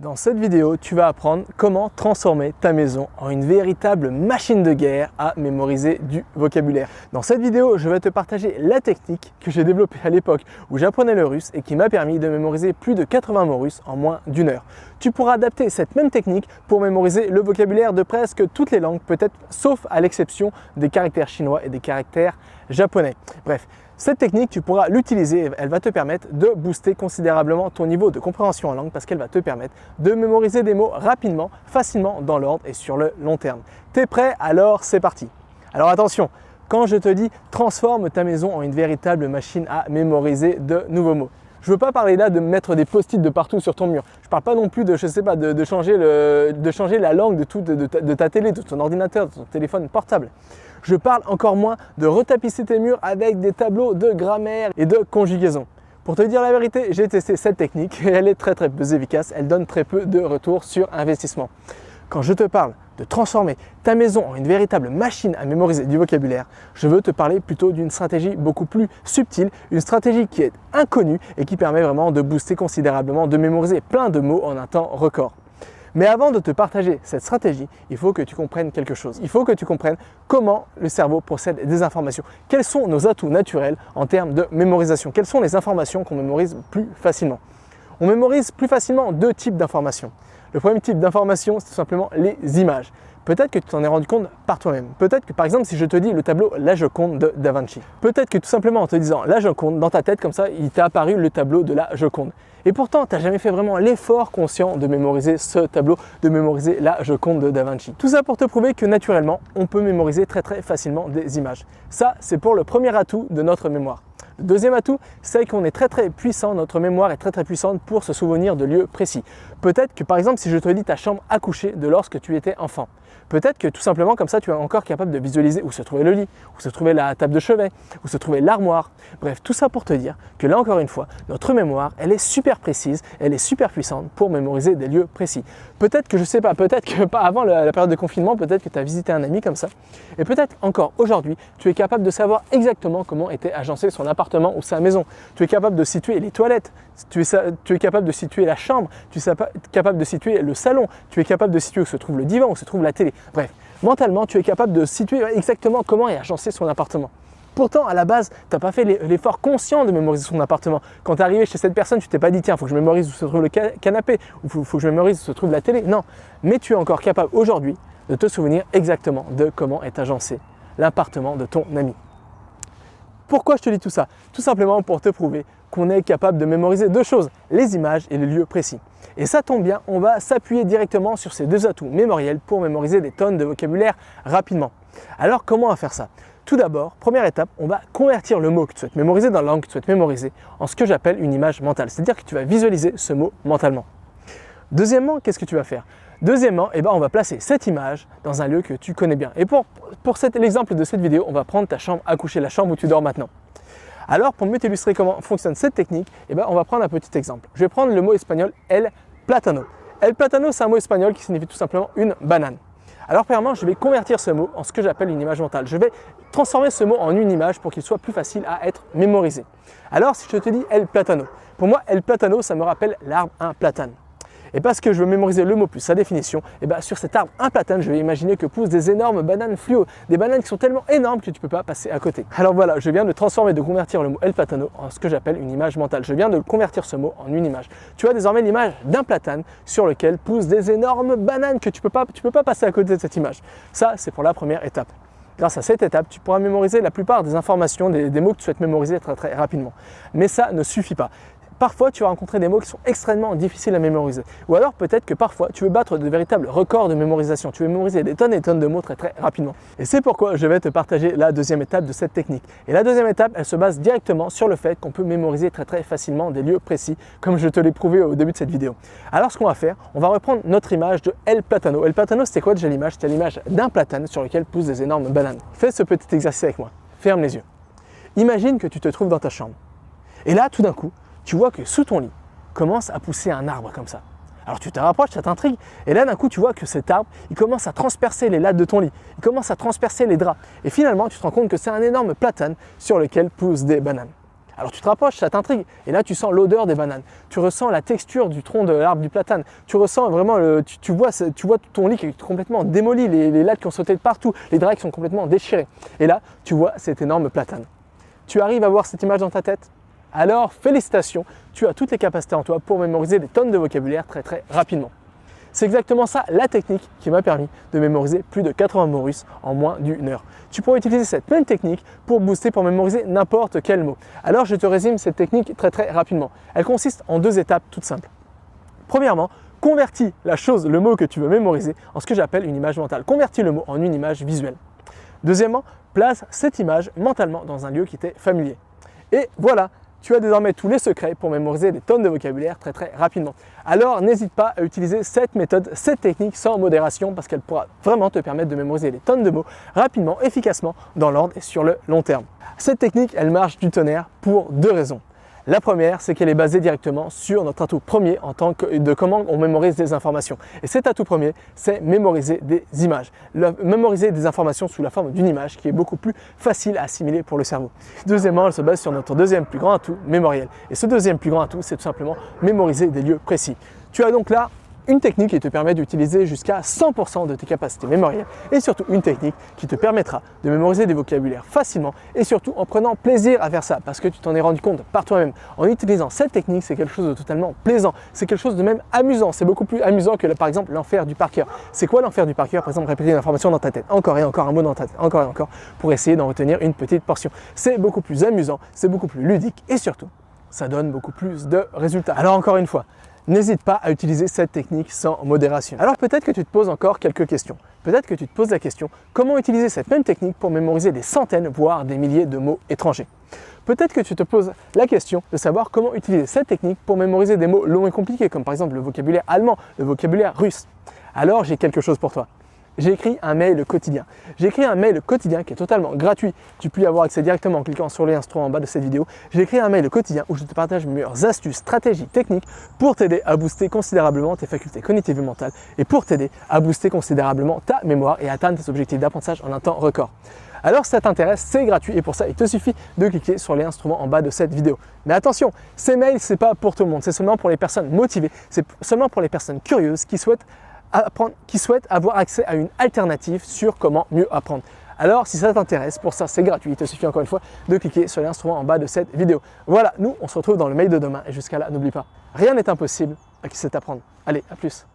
Dans cette vidéo, tu vas apprendre comment transformer ta maison en une véritable machine de guerre à mémoriser du vocabulaire. Dans cette vidéo, je vais te partager la technique que j'ai développée à l'époque où j'apprenais le russe et qui m'a permis de mémoriser plus de 80 mots russes en moins d'une heure. Tu pourras adapter cette même technique pour mémoriser le vocabulaire de presque toutes les langues, peut-être sauf à l'exception des caractères chinois et des caractères japonais. Bref, cette technique, tu pourras l'utiliser, elle va te permettre de booster considérablement ton niveau de compréhension en langue parce qu'elle va te permettre de mémoriser des mots rapidement, facilement dans l'ordre et sur le long terme. T'es prêt? Alors c'est parti. Alors attention, quand je te dis transforme ta maison en une véritable machine à mémoriser de nouveaux mots. Je ne veux pas parler là de mettre des post-it de partout sur ton mur. Je ne parle pas non plus de, je sais pas, de changer la langue de ta télé, de ton ordinateur, de ton téléphone portable. Je parle encore moins de retapisser tes murs avec des tableaux de grammaire et de conjugaison. Pour te dire la vérité, j'ai testé cette technique et elle est très peu efficace. Elle donne très peu de retour sur investissement. Quand je te parle de transformer ta maison en une véritable machine à mémoriser du vocabulaire, je veux te parler plutôt d'une stratégie beaucoup plus subtile, une stratégie qui est inconnue et qui permet vraiment de booster considérablement, de mémoriser plein de mots en un temps record. Mais avant de te partager cette stratégie, il faut que tu comprennes quelque chose. Il faut que tu comprennes comment le cerveau procède des informations. Quels sont nos atouts naturels en termes de mémorisation? Quelles sont les informations qu'on mémorise plus facilement? On mémorise plus facilement deux types d'informations. Le premier type d'information, c'est tout simplement les images. Peut-être que tu t'en es rendu compte par toi-même. Peut-être que par exemple, si je te dis le tableau La Joconde de Da Vinci. Peut-être que tout simplement en te disant La Joconde, dans ta tête comme ça, il t'est apparu le tableau de la Joconde. Et pourtant, tu n'as jamais fait vraiment l'effort conscient de mémoriser ce tableau, de mémoriser La Joconde de Da Vinci. Tout ça pour te prouver que naturellement, on peut mémoriser très facilement des images. Ça, c'est pour le premier atout de notre mémoire. Le deuxième atout, c'est qu'on est très puissant, notre mémoire est très puissante pour se souvenir de lieux précis. Peut-être que par exemple, si je te dis ta chambre à coucher de lorsque tu étais enfant, peut-être que tout simplement comme ça, tu es encore capable de visualiser où se trouvait le lit, où se trouvait la table de chevet, où se trouvait l'armoire. Bref, tout ça pour te dire que là encore une fois, notre mémoire, elle est super précise, elle est super puissante pour mémoriser des lieux précis. Peut-être que je sais pas, peut-être que pas avant la période de confinement, peut-être que tu as visité un ami comme ça. Et peut-être encore aujourd'hui, tu es capable de savoir exactement comment était agencé son appartement ou sa maison. Tu es capable de situer les toilettes, tu es capable de situer la chambre, tu es capable de situer le salon, tu es capable de situer où se trouve le divan, où se trouve la télé. Bref, mentalement, tu es capable de situer exactement comment est agencé son appartement. Pourtant, à la base, tu n'as pas fait l'effort conscient de mémoriser son appartement. Quand tu es arrivé chez cette personne, tu t'es pas dit tiens, il faut que je mémorise où se trouve le canapé, ou il faut que je mémorise où se trouve la télé. Non, mais tu es encore capable aujourd'hui de te souvenir exactement de comment est agencé l'appartement de ton ami. Pourquoi je te dis tout ça? Tout simplement pour te prouver qu'on est capable de mémoriser deux choses, les images et les lieux précis. Et ça tombe bien, on va s'appuyer directement sur ces deux atouts mémoriels pour mémoriser des tonnes de vocabulaire rapidement. Alors comment on va faire ça? Tout d'abord, première étape, on va convertir le mot que tu souhaites mémoriser dans la langue que tu souhaites mémoriser en ce que j'appelle une image mentale. C'est-à-dire que tu vas visualiser ce mot mentalement. Deuxièmement, qu'est-ce que tu vas faire? Deuxièmement, on va placer cette image dans un lieu que tu connais bien. Et pour l'exemple de cette vidéo, on va prendre ta chambre à coucher, la chambre où tu dors maintenant. Alors, pour mieux t'illustrer comment fonctionne cette technique, on va prendre un petit exemple. Je vais prendre le mot espagnol El Plátano. El Plátano, c'est un mot espagnol qui signifie tout simplement une banane. Alors, premièrement, je vais convertir ce mot en ce que j'appelle une image mentale. Je vais transformer ce mot en une image pour qu'il soit plus facile à être mémorisé. Alors, si je te dis El Plátano, pour moi, El Plátano, ça me rappelle l'arbre, un platane. Et parce que je veux mémoriser le mot plus sa définition, sur cet arbre, un platane, je vais imaginer que poussent des énormes bananes fluo, des bananes qui sont tellement énormes que tu ne peux pas passer à côté. Alors voilà, je viens de transformer, de convertir le mot El Plátano en ce que j'appelle une image mentale. Je viens de convertir ce mot en une image. Tu as désormais l'image d'un platane sur lequel poussent des énormes bananes que tu peux pas passer à côté de cette image. Ça, c'est pour la première étape. Grâce à cette étape, tu pourras mémoriser la plupart des informations, des mots que tu souhaites mémoriser très rapidement. Mais ça ne suffit pas. Parfois, tu vas rencontrer des mots qui sont extrêmement difficiles à mémoriser. Ou alors, peut-être que parfois, tu veux battre de véritables records de mémorisation. Tu veux mémoriser des tonnes et tonnes de mots très rapidement. Et c'est pourquoi je vais te partager la deuxième étape de cette technique. Et la deuxième étape, elle se base directement sur le fait qu'on peut mémoriser très facilement des lieux précis, comme je te l'ai prouvé au début de cette vidéo. Alors, ce qu'on va faire, on va reprendre notre image de El Plátano. El Plátano, c'était quoi déjà l'image? C'était l'image d'un platane sur lequel poussent des énormes bananes. Fais ce petit exercice avec moi. Ferme les yeux. Imagine que tu te trouves dans ta chambre. Et là, tout d'un coup, tu vois que sous ton lit commence à pousser un arbre comme ça. Alors tu te rapproches, ça t'intrigue, et là d'un coup tu vois que cet arbre, il commence à transpercer les lattes de ton lit, il commence à transpercer les draps, et finalement tu te rends compte que c'est un énorme platane sur lequel poussent des bananes. Alors tu te rapproches, ça t'intrigue, et là tu sens l'odeur des bananes, tu ressens la texture du tronc de l'arbre du platane, tu ressens vraiment, tu vois ton lit qui est complètement démoli, les lattes qui ont sauté de partout, les draps qui sont complètement déchirés. Et là, tu vois cet énorme platane. Tu arrives à voir cette image dans ta tête? Alors félicitations, tu as toutes les capacités en toi pour mémoriser des tonnes de vocabulaire très rapidement. C'est exactement ça la technique qui m'a permis de mémoriser plus de 80 mots russes en moins d'une heure. Tu pourrais utiliser cette même technique pour booster, pour mémoriser n'importe quel mot. Alors je te résume cette technique très rapidement. Elle consiste en 2 étapes toutes simples. Premièrement, convertis le mot que tu veux mémoriser en ce que j'appelle une image mentale. Convertis le mot en une image visuelle. Deuxièmement, place cette image mentalement dans un lieu qui t'est familier. Et voilà, tu as désormais tous les secrets pour mémoriser des tonnes de vocabulaire très rapidement. Alors n'hésite pas à utiliser cette méthode, cette technique sans modération parce qu'elle pourra vraiment te permettre de mémoriser des tonnes de mots rapidement, efficacement, dans l'ordre et sur le long terme. Cette technique, elle marche du tonnerre pour 2 raisons. La première, c'est qu'elle est basée directement sur notre atout premier en tant que de comment on mémorise des informations. Et cet atout premier, c'est mémoriser des images. Mémoriser des informations sous la forme d'une image qui est beaucoup plus facile à assimiler pour le cerveau. Deuxièmement, elle se base sur notre deuxième plus grand atout mémoriel. Et ce deuxième plus grand atout, c'est tout simplement mémoriser des lieux précis. Tu as donc là une technique qui te permet d'utiliser jusqu'à 100% de tes capacités mémorielles et surtout une technique qui te permettra de mémoriser des vocabulaires facilement et surtout en prenant plaisir à faire ça parce que tu t'en es rendu compte par toi-même. En utilisant cette technique, c'est quelque chose de totalement plaisant, c'est quelque chose de même amusant, c'est beaucoup plus amusant que par exemple l'enfer du par cœur. C'est quoi l'enfer du par cœur? Par exemple, répéter une information dans ta tête, encore et encore un mot dans ta tête, encore et encore pour essayer d'en retenir une petite portion. C'est beaucoup plus amusant, c'est beaucoup plus ludique et surtout, ça donne beaucoup plus de résultats. Alors encore une fois, n'hésite pas à utiliser cette technique sans modération. Alors peut-être que tu te poses encore quelques questions. Peut-être que tu te poses la question, comment utiliser cette même technique pour mémoriser des centaines, voire des milliers de mots étrangers? Peut-être que tu te poses la question de savoir comment utiliser cette technique pour mémoriser des mots longs et compliqués, comme par exemple le vocabulaire allemand, le vocabulaire russe. Alors j'ai quelque chose pour toi. J'ai écrit un mail quotidien. J'ai écrit un mail quotidien qui est totalement gratuit. Tu peux y avoir accès directement en cliquant sur les instructions en bas de cette vidéo. J'ai écrit un mail quotidien où je te partage mes meilleures astuces, stratégies, techniques pour t'aider à booster considérablement tes facultés cognitives et mentales et pour t'aider à booster considérablement ta mémoire et à atteindre tes objectifs d'apprentissage en un temps record. Alors si ça t'intéresse, c'est gratuit et pour ça, il te suffit de cliquer sur les instruments en bas de cette vidéo. Mais attention, ces mails, c'est pas pour tout le monde, c'est seulement pour les personnes motivées, c'est seulement pour les personnes curieuses qui souhaitent avoir accès à une alternative sur comment mieux apprendre. Alors si ça t'intéresse, pour ça c'est gratuit, il te suffit encore une fois de cliquer sur l'instrument en bas de cette vidéo. Voilà, nous on se retrouve dans le mail de demain et jusqu'à là, n'oublie pas, rien n'est impossible à qui sait apprendre. Allez, à plus.